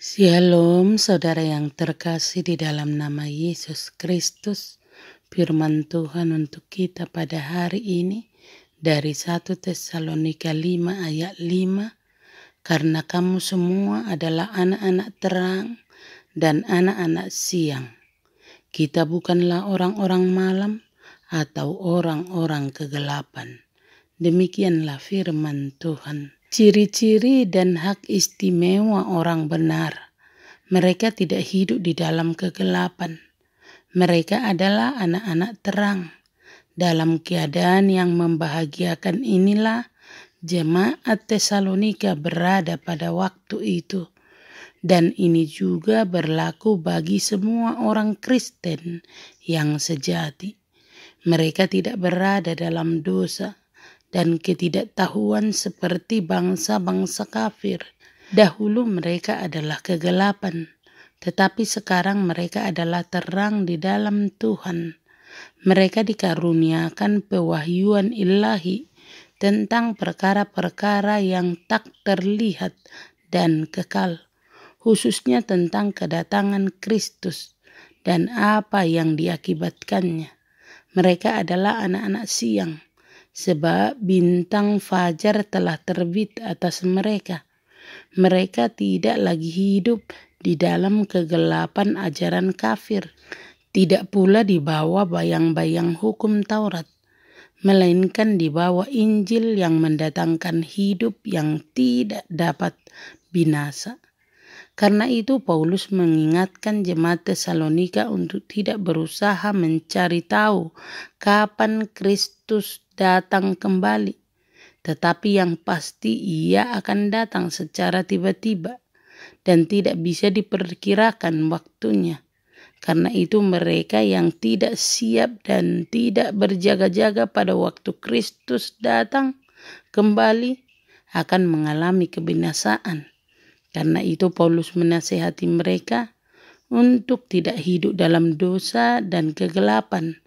Shalom saudara yang terkasih di dalam nama Yesus Kristus. Firman Tuhan untuk kita pada hari ini dari 1 Tesalonika 5 ayat 5. Karena kamu semua adalah anak-anak terang dan anak-anak siang. Kita bukanlah orang-orang malam atau orang-orang kegelapan. Demikianlah firman Tuhan. Ciri-ciri dan hak istimewa orang benar. Mereka tidak hidup di dalam kegelapan. Mereka adalah anak-anak terang. Dalam keadaan yang membahagiakan inilah jemaat Tesalonika berada pada waktu itu. Dan ini juga berlaku bagi semua orang Kristen yang sejati. Mereka tidak berada dalam dosa dan ketidaktahuan seperti bangsa-bangsa kafir. Dahulu mereka adalah kegelapan, tetapi sekarang mereka adalah terang di dalam Tuhan. Mereka dikaruniakan pewahyuan ilahi tentang perkara-perkara yang tak terlihat dan kekal, khususnya tentang kedatangan Kristus dan apa yang diakibatkannya. Mereka adalah anak-anak siang, sebab bintang fajar telah terbit atas mereka. Mereka tidak lagi hidup di dalam kegelapan ajaran kafir, tidak pula di bawah bayang-bayang hukum Taurat, melainkan di bawah Injil yang mendatangkan hidup yang tidak dapat binasa. Karena itu Paulus mengingatkan jemaat Tesalonika untuk tidak berusaha mencari tahu kapan Kristus datang kembali. Tetapi yang pasti ia akan datang secara tiba-tiba dan tidak bisa diperkirakan waktunya. Karena itu mereka yang tidak siap dan tidak berjaga-jaga pada waktu Kristus datang kembali akan mengalami kebinasaan. Karena itu Paulus menasihati mereka untuk tidak hidup dalam dosa dan kegelapan,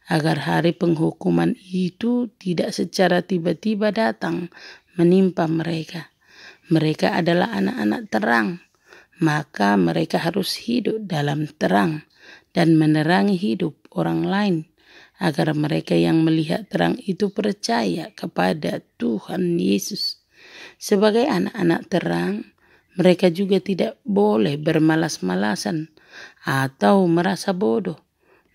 agar hari penghukuman itu tidak secara tiba-tiba datang menimpa mereka. Mereka adalah anak-anak terang, maka mereka harus hidup dalam terang dan menerangi hidup orang lain, agar mereka yang melihat terang itu percaya kepada Tuhan Yesus. Sebagai anak-anak terang, mereka juga tidak boleh bermalas-malasan atau merasa bodoh.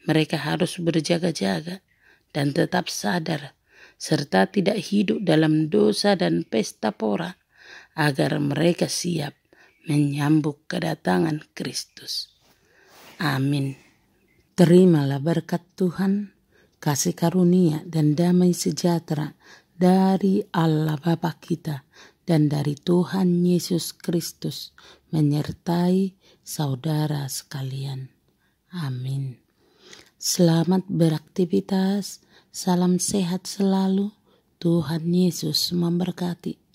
Mereka harus berjaga-jaga dan tetap sadar, serta tidak hidup dalam dosa dan pesta pora, agar mereka siap menyambut kedatangan Kristus. Amin. Terimalah berkat Tuhan, kasih karunia dan damai sejahtera dari Allah Bapa kita dan dari Tuhan Yesus Kristus menyertai saudara sekalian. Amin. Selamat beraktivitas, salam sehat selalu, Tuhan Yesus memberkati.